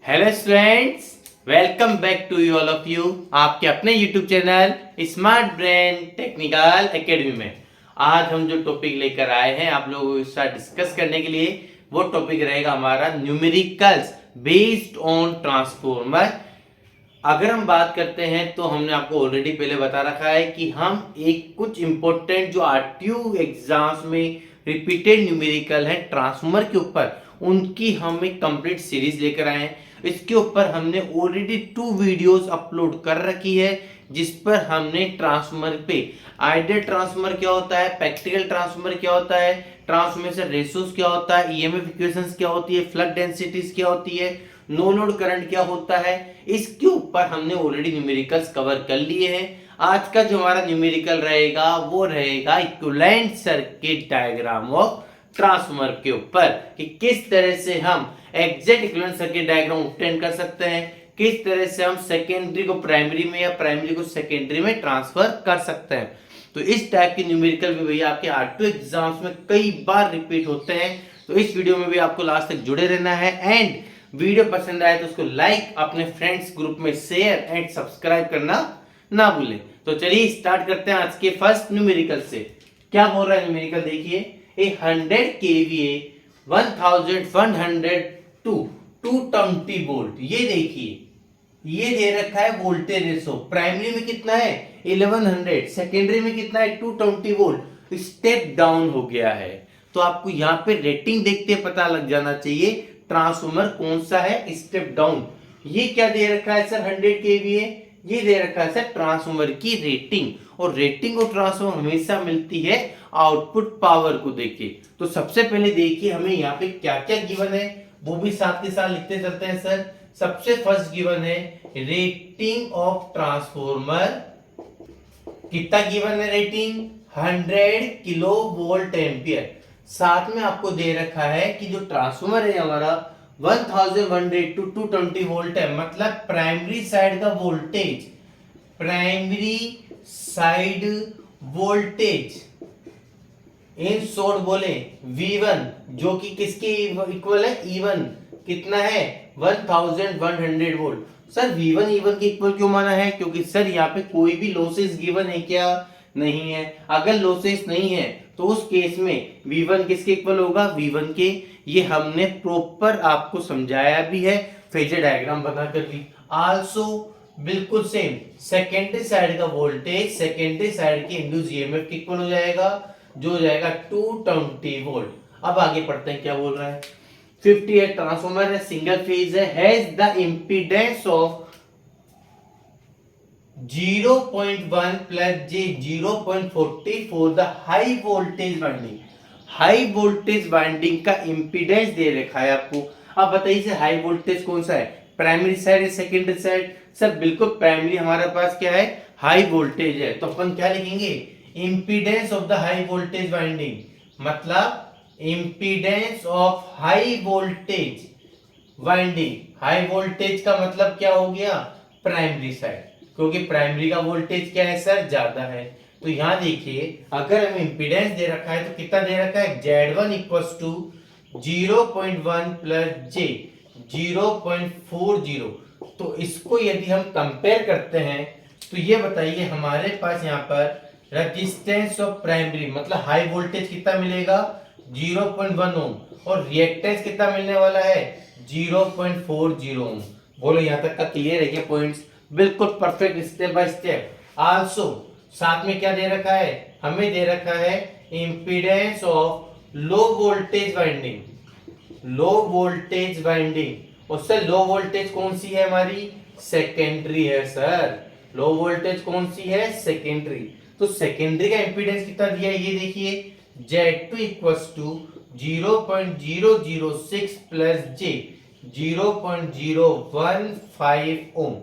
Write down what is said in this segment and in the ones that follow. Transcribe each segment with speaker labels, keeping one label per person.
Speaker 1: Hello students, welcome back to you all of you आपके अपने YouTube channel smart brain technical academy में। आज हम जो टॉपिक लेकर आए हैं आप लोगों के साथ डिस्कस करने के लिए, वो टॉपिक रहेगा हमारा न्यूमेरिकल्स बेस्ड ऑन ट्रांसफॉर्मर। अगर हम बात करते हैं तो हमने आपको ऑलरेडी पहले बता रखा है कि हम एक कुछ इंपॉर्टेंट जो आरटीयू एग्जाम्स में रिपीटेड न्यूमेरिकल है ट्रांसफॉर्मर के ऊपर, उनकी हम एक कंप्लीट सीरीज लेकर आए हैं। इसके ऊपर हमने ऑलरेडी 2 वीडियोस अपलोड कर रखी है, जिस पर हमने ट्रांसफॉर्मर पे आइडियल ट्रांसफॉर्मर क्या होता है, प्रैक्टिकल ट्रांसफॉर्मर क्या होता है, ट्रांसफॉर्मेशन रेशियोज क्या होता है, ईएमएफ इक्वेशंस क्या होती है, फ्लक्स डेंसिटीज क्या होती है, नो लोड करंट क्या होता है, इसके ऊपर हमने ऑलरेडी न्यूमेरिकल्स कवर कर लिए हैं। आज का जो हमारा न्यूमेरिकल रहेगा वो रहेगा equivalent circuit diagram of transformer के ऊपर, कि किस तरह से हम exact equivalent circuit diagram obtain कर सकते हैं, किस तरह से हम सेकेंडरी को प्राइमरी में या प्राइमरी को सेकेंडरी में ट्रांसफर कर सकते हैं। तो इस टाइप के न्यूमेरिकल भी भैया आपके आरटीयू एग्जाम्स में कई बार रिपीट होते हैं। तो इस वीडियो में भी आपको लास्ट तक जुड़े रहना है, एंड वीडियो पसंद आए तो उसको लाइक, अपने फ्रेंड्स ग्रुप में शेयर एंड सब्सक्राइब करना ना भूलें। तो चलिए स्टार्ट करते हैं आज के फर्स्ट न्यूमेरिकल से। क्या बोल रहा है न्यूमेरिकल, देखिए। ए 100 kVA 1100 टू 220 वोल्ट, ये देखिए ये दे रखा है वोल्टेज रेशो। प्राइमरी में कितना है 1100, सेकेंडरी में कितना है 220 वोल्ट। स्टेप डाउन हो गया है, तो आपको यहाँ पे रेटिंग देखते पता लग जाना चाहिए ट्रांसफॉर्मर कौन सा है स्टेप डाउन। ये क्या दे रखा है सर 100 kVA, ये दे रखा है सर ट्रांसफॉर्मर की रेटिंग। और रेटिंग और ट्रांसफॉर्मर हमेशा मिलती है आउटपुट पावर को देखिए। तो सबसे पहले देखिए हमें यहाँ पे क्या क्या गिवन है, वो भी साथ के साथ लिखते चलते हैं सर। सबसे फर्स्ट गिवन है रेटिंग ऑफ ट्रांसफॉर्मर। कितना गिवन है रेटिंग 100 किलो वोल्ट एम्पियर। साथ में आपको दे रखा है कि जो ट्रांसफॉर्मर है हमारा 1100 टू 220 वोल्ट है, मतलब प्राइमरी साइड का voltage, primary side voltage in short बोले V1, जो कि किसके इक्वल है E1, कितना है 1100 वोल्ट। सर V1 E1 के इक्वल क्यों माना है, क्योंकि सर यहाँ पे कोई भी लॉसेस गिवन है क्या, नहीं है। अगर लॉसेस नहीं है तो उस केस में V1 किसके इक्वल होगा, V1 के। ये हमने प्रॉपर आपको समझाया भी है, फेजर डायग्राम बनाकर भी। आल्सो बिल्कुल सेम सेकेंडरी साइड का वोल्टेज सेकेंडरी साइड के इंड्यूस ईएमएफ के इक्वल हो जाएगा, जो हो जाएगा 220 वोल्ट। अब आगे पढ़ते हैं क्या बोल रहा है। 58 ट्रांसफॉर्मर है, सिंगल फेज है, has the impedance of 0.1 plus J 0.40 for the high voltage winding. High voltage winding का इंपीडेंस दे रखा है आपको। अब बताइए से हाई वोल्टेज कौन सा है, प्राइमरी साइड है सेकेंडरी साइड। सर बिल्कुल प्राइमरी हमारे पास क्या है हाई वोल्टेज है, तो अपन क्या लिखेंगे impedance of the high voltage winding, मतलब impedance of high voltage winding. High voltage का मतलब क्या हो गया प्राइमरी साइड, क्योंकि प्राइमरी का वोल्टेज क्या है सर ज्यादा है। तो यहाँ देखिए अगर हमें इंपीडेंस दे रखा है तो कितना दे रखा है Z1 equals to 0.1 plus J 0.40। तो इसको यदि हम कंपेयर करते हैं तो ये बताइए हमारे पास यहाँ पर रेजिस्टेंस ऑफ प्राइमरी मतलब हाई वोल्टेज कितना मिलेगा 0.1 ओम, और रिएक्टेंस कितना मिलने वाला है 0.40 ओम। बोलो यहाँ तक का क्लियर है क्या पॉइंट्स, बिल्कुल perfect step by step. Also साथ में क्या दे रखा है, हमें दे रखा है impedance of low voltage winding, low voltage winding. और सर लो वोल्टेज कौन सी है हमारी सेकेंडरी है सर, लो वोल्टेज कौन सी है सेकेंडरी। तो सेकेंडरी का इंपीडेंस कितना दिया है ये देखिए Z2 equals to 0.006 plus J 0.015 ohm.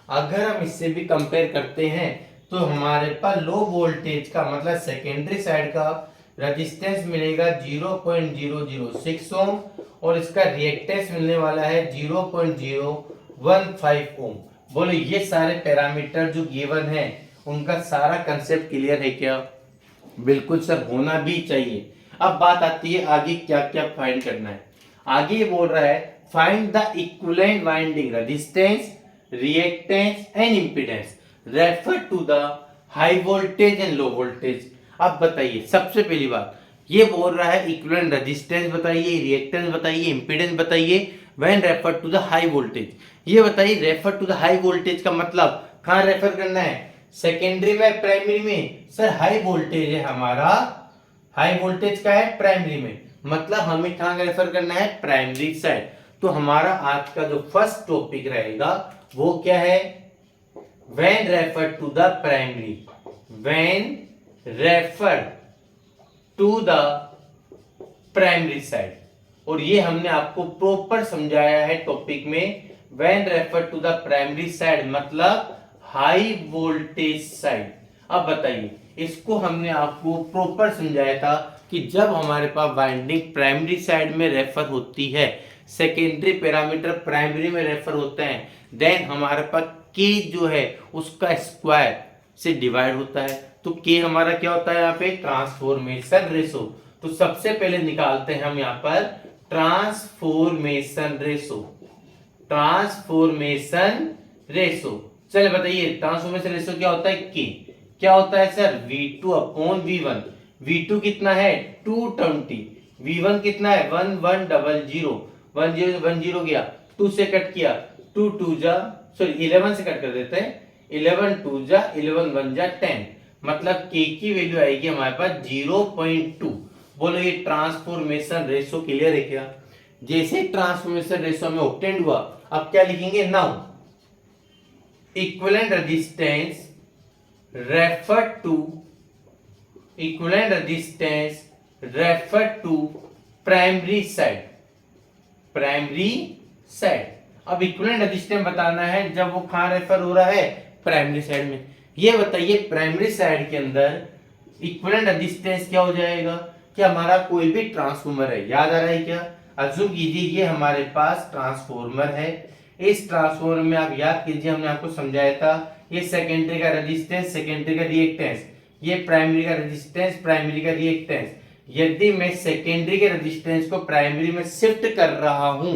Speaker 1: अगर हम इससे भी कंपेयर करते हैं तो हमारे पास लो वोल्टेज का मतलब सेकेंडरी साइड का रेजिस्टेंस मिलेगा 0.006 ओम, और इसका रिएक्टेंस मिलने वाला है 0.015 ओम। बोलो ये सारे पैरामीटर जो गिवन है उनका सारा कंसेप्ट क्लियर है क्या, बिल्कुल सर होना भी चाहिए। अब बात आती है आगे क्या क्या फाइंड करना है। आगे ये बोल रहा है find the equivalent winding resistance, reactance and impedance refer to the high voltage and low voltage. अब बताइए, सबसे पहली बात ये बोल रहा है इक्विवेलेंट रेजिस्टेंस बताइए, रिएक्टेंस बताइए, इंपीडेंस बताइए when refer to the high voltage. ये बताइए refer to the high voltage का मतलब कहां रेफर करना है, सेकेंडरी में, प्राइमरी में? सर हाई वोल्टेज है हमारा, हाई वोल्टेज का है प्राइमरी में, मतलब हमें कहां रेफर करना है, प्राइमरी साइड। तो हमारा आज का जो फर्स्ट टॉपिक रहेगा वो क्या है, when refer to the primary, when refer to the primary side. और ये हमने आपको प्रॉपर समझाया है टॉपिक में, when refer to the primary side मतलब हाई वोल्टेज साइड। अब बताइए, इसको हमने आपको प्रॉपर समझाया था कि जब हमारे पास वाइंडिंग प्राइमरी साइड में रेफर होती है, सेकेंडरी पैरामीटर प्राइमरी में रेफर होते हैं, देन हमारे पास के जो है उसका स्क्वायर से डिवाइड होता है। तो के हमारा क्या होता है यहाँ पे, ट्रांसफॉर्मेशन रेशो। तो सबसे पहले निकालते हैं हम यहाँ पर ट्रांसफॉर्मेशन रेशो, ट्रांसफॉर्मेशन रेशो। चलिए बताइए ट्रांसफॉर्मेशन रेशो क्या होता है, के क्या होता है sir, V2 upon V1। V2 कितना है 220, V1 कितना है 1100, 10 गया, 2 से कट किया, 2 2 जा, सॉरी 11 से कट कर देते हैं, 11 2 जा, 11 1 जा 10, मतलब के की वैल्यू आएगी हमारे पास 0.2। बोलो ये ट्रांसफॉर्मेशन रेशो क्लियर है क्या? जैसे ट्रांसफॉर्मेशन रेशो में ऑब्टेन्ड हुआ, अब क्या लिखेंगे, now equivalent resistance refer to, equivalent resistance refer to primary side, primary side. अब इक्विवेलेंट रेजिस्टेंस बताना है जब वो कहां रेफर हो रहा है, प्राइमरी साइड में। ये बताइए प्राइमरी साइड के अंदर इक्विवेलेंट रेजिस्टेंस क्या हो जाएगा, कि हमारा कोई भी ट्रांसफार्मर है, याद आ रहा है क्या? अज्यूम कीजिए ये हमारे पास ट्रांसफार्मर है, इस ट्रांसफार्मर में आप याद कीजिए हमने आपको समझाया था, ये सेकेंडरी का रेजिस्टेंस, सेकेंडरी का रिएक्टेंस, ये प्राइमरी का रेजिस्टेंस, प्राइमरी का रिएक्टेंस। यदि मैं सेकेंडरी के रेजिस्टेंस को प्राइमरी में शिफ्ट कर रहा हूं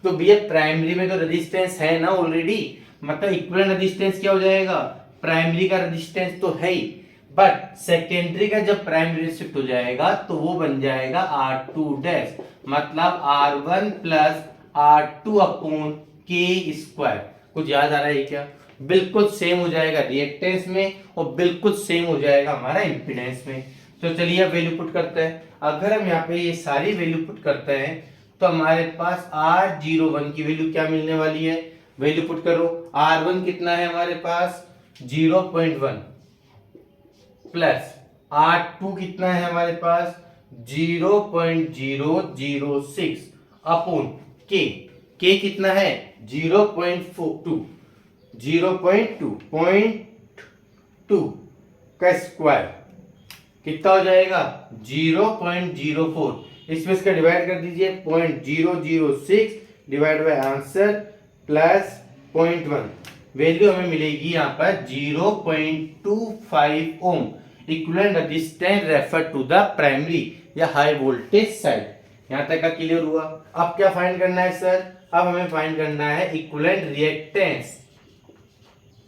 Speaker 1: तो भैया प्राइमरी में तो रेजिस्टेंस है ना ऑलरेडी, मतलब इक्विवेलेंट रेजिस्टेंस क्या हो जाएगा, प्राइमरी का रेजिस्टेंस तो है ही, बट सेकेंडरी का जब प्राइमरी शिफ्ट हो जाएगा तो वो बन जाएगा R2 डैश, मतलब R1 प्लस R2 अपॉन के स्क्वायर। कुछ याद आ रहा है क्या? बिल्कुल सेम हो जाएगा रिएक्टेंस में और बिल्कुल सेम हो जाएगा हमारा इंपीडेंस में। तो चलिए अब वैल्यू पुट करते हैं। अगर हम यहाँ पे ये सारी वैल्यू पुट करते हैं तो हमारे पास R01 की वैल्यू क्या मिलने वाली है, वैल्यू पुट करो। R1 कितना है हमारे पास 0.1 प्लस R2 कितना है हमारे पास 0.006 अपॉन के कितना है 0.42 का स्क्वायर कितना हो जाएगा 0.04, इसमें इसका डिवाइड कर दीजिए 0.006 divide by answer plus 0.1, value हमें मिलेगी यहाँ पर 0.25 ohm. Equivalent resistance refer to the primary या हाई वोल्टेज साइड। यहाँ तक का क्लियर हुआ। अब क्या फाइंड करना है सर, अब हमें फाइंड करना है equivalent reactance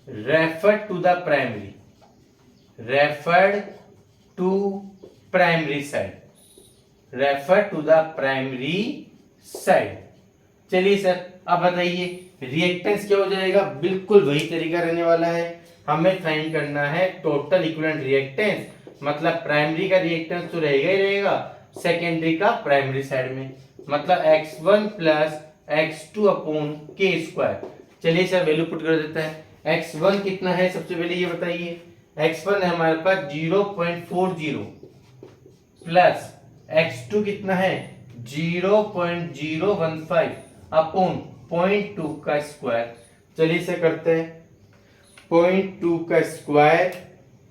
Speaker 1: refer to the primary, refer to primary side, refer to the primary side. चलिए सर अब बताइए रिएक्टेंस क्या हो जाएगा, बिल्कुल वही तरीका रहने वाला है। हमें फाइंड करना है टोटल इक्विवेलेंट रिएक्टेंस, मतलब प्राइमरी का रिएक्टेंस तो रहेगा ही रहेगा, सेकेंडरी का प्राइमरी साइड में, मतलब x1 प्लस x2 अपॉन के स्क्वायर। चलिए सर वैल्यू पुट कर देते हैं। x1 कितना है सबसे पहले ये बताइए, x1 है हमारे पास 0.40 प्लस x2 कितना है 0.015 अपॉन 0.2 का स्क्वायर। चलिए इसे करते हैं, 0.2 का स्क्वायर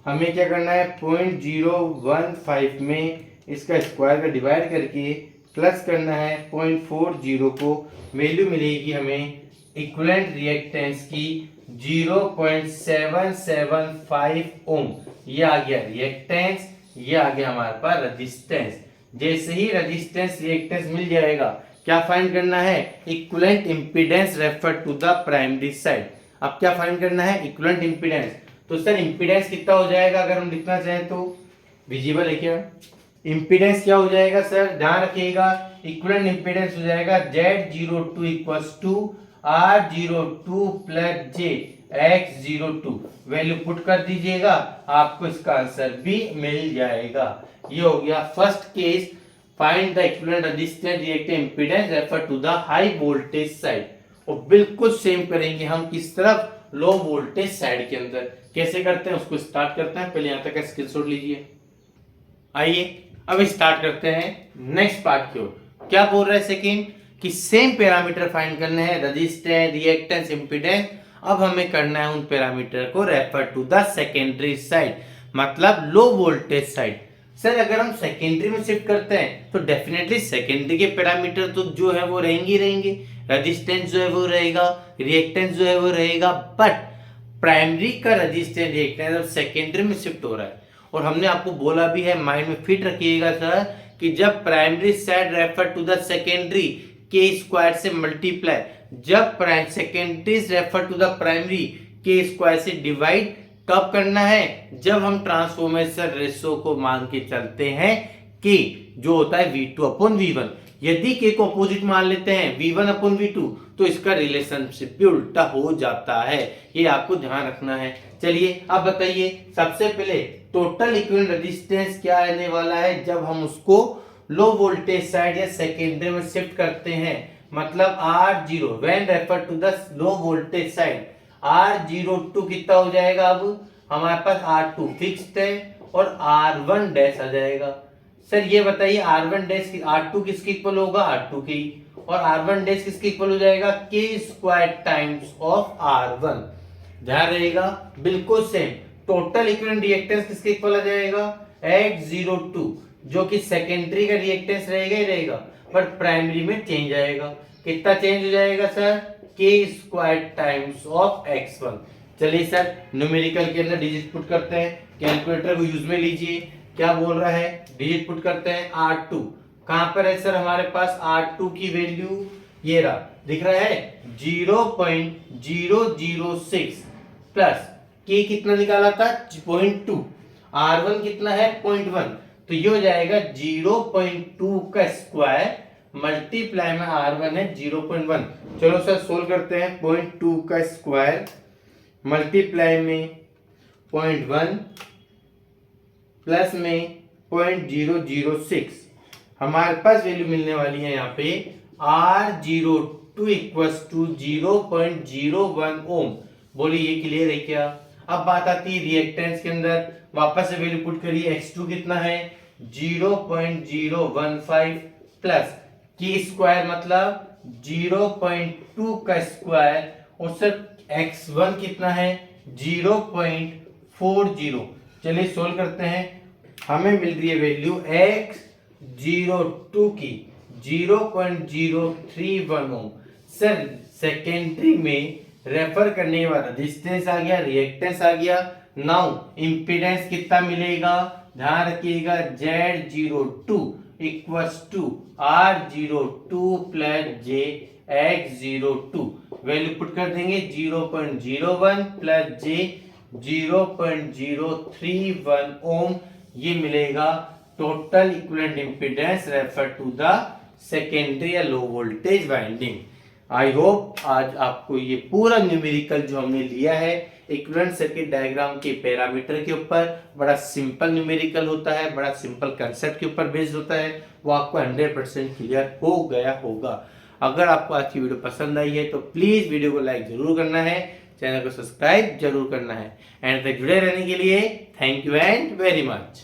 Speaker 1: हमें क्या करना है 0.015 में इसका स्क्वायर का डिवाइड करके प्लस करना है 0.40 को, वैल्यू मिलेगी हमें इक्विवेलेंट रिएक्टेंस की 0.775 ओम। ये आ गया रिएक्टेंस, ये आ गया हमारे पास रेजिस्टेंस। जैसे ही रेजिस्टेंस रिएक्टेंस मिल जाएगा क्या फाइंड करना है? Equivalent impedance refer to the primary side. अब क्या फाइंड करना है? Equivalent impedance. तो सर इंपीडेंस कितना हो जाएगा अगर हम लिखना चाहें तो? विजिबल है क्या? इंपीडेंस क्या हो जाएगा सर? ध्यान रखिएगा, इक्विवेलेंट इंपीडेंस हो जाएगा Z02 equals to R02 plus J X02। Value put कर दीजिएगा, आपको इसका आंसर भी मिल जाएगा। ये हो गया first case, find the equivalent resistance reactive impedance refer to the high voltage side. और बिल्कुल सेम करेंगे हम किस तरफ? लो वोल्टेज साइड के अंदर। कैसे करते हैं उसको स्टार्ट करते हैं। पहले यहां तक का स्क्रीनशॉट लीजिए। आइए अब स्टार्ट करते हैं नेक्स्ट पार्ट की ओर। क्या बोल रहा है सेकंड? कि सेम पैरामीटर फाइंड करने हैं, रेजिस्टेंस, रिएक्टेंस, इंपीडेंस। अब हमें करना है उन पैरामीटर को refer to the secondary side, मतलब लो वोल्टेज साइड। सर अगर हम सेकेंडरी में शिफ्ट करते हैं तो डेफिनेटली सेकेंडरी के पैरामीटर तो जो है वो रहेंगे ही रहेंगे। रेजिस्टेंस जो है वो रहेगा, रिएक्टेंस जो है वो रहेगा, बट प्राइमरी का रेजिस्टेंस रिएक्टेंस अब सेकेंडरी में शिफ्ट हो रहा है। और हमने आपको बोला भी है, माइंड में फिट रखिएगा सर, कि जब primary side refer to the secondary के स्क्वायर से मल्टीप्लाई, जब secondary refer to the primary के स्क्वायर से डिवाइड कब करना है? जब हम ट्रांसफॉर्मेशन रेशो को मान के चलते हैं कि जो होता है V2 अपॉन V1। यदि के को अपोजिट मान लेते हैं V1 अपॉन V2 तो इसका रिलेशनशिप भी उल्टा हो जाता है। ये आपको ध्यान रखना है। चलिए अब बताइए, सबसे पहले टोटल इक्विवेलेंट रेजिस्टेंस क्या आने वाला है जब हम उसको लो वोल्टेज साइड या सेकेंडरी में शिफ्ट करते हैं? मतलब R0 when refer to the low voltage side, R02 कितना हो जाएगा? अब हमारे पास R2 फिक्स्ड है और R1 डैश आ जाएगा। सर ये बताइए R1 डैश R2 किसके इक्वल होगा? R2 के, और R1 डैश किसके इक्वल हो जाएगा? K square times of R1। ध्यान रहेगा, बिल्कुल सेम। टोटल इक्विवेलेंट रिएक्टेंस किसके इक्वल आ जाएगा? X02, जो कि सेकेंडरी का रिएक्टेंस रहेगा ही रहेगा, बट प्राइमरी में चेंज आएगा। कितना चेंज हो जाएगा sir? K square times of X1। चलिए सर न्यूमेरिकल के अंदर डिजिट पुट करते हैं। कैलकुलेटर को यूज में लीजिए। क्या बोल रहा है? डिजिट पुट करते हैं। R2 कहां पर है सर? हमारे पास R2 की वैल्यू ये रहा, दिख रहा है 0.006 प्लस K कितना निकाला था? 0.2। R1 कितना है? 0.1। तो ये हो जाएगा 0.2 का स्क्वायर मल्टीप्लाई में R1 है 0.1। चलो सर सोल्व करते हैं। 0.2 का स्क्वायर मल्टीप्लाई में 0.1 प्लस में 0.006, हमारे पास वैल्यू मिलने वाली है यहाँ पे R02 इक्वल्स टू 0.01 ओम। बोलिए ये क्लियर है क्या? अब बात आती है रिएक्टेंस के अंदर। वापस से वैल्यू पुट करिए। X2 कितना है? 0.015 प्लस K स्क्वायर मतलब 0.2 का स्क्वायर, और सर X1 कितना है? 0.40। चलिए सोल्व करते हैं। हमें मिल रही है वैल्यू X02 की 0.031 ओम। सर सेकेंडरी में रेफर करने के बाद रेजिस्टेंस आ गया, रिएक्टेंस आ गया। नाउ इंपीडेंस कितना मिलेगा? ध्यान रखिएगा, Z02 equals to R02 plus J X02। Value put कर देंगे 0.01 प्लस J 0.031 ओम। ये मिलेगा total equivalent impedance refer to the secondary या low voltage winding. I hope आज आपको ये पूरा न्यूमेरिकल जो हमने लिया है इक्विवेलेंट सर्किट डायग्राम के पैरामीटर के ऊपर, बड़ा सिंपल न्यूमेरिकल होता है, बड़ा सिंपल कंसेप्ट के ऊपर बेस्ड होता है, वो आपको 100% क्लियर हो गया होगा। अगर आपको आज की वीडियो पसंद आई है तो प्लीज वीडियो को लाइक जरूर करना है, चैनल को सब्सक्राइब जरूर करना है। एंड तक जुड़े रहने के लिए thank you and very much.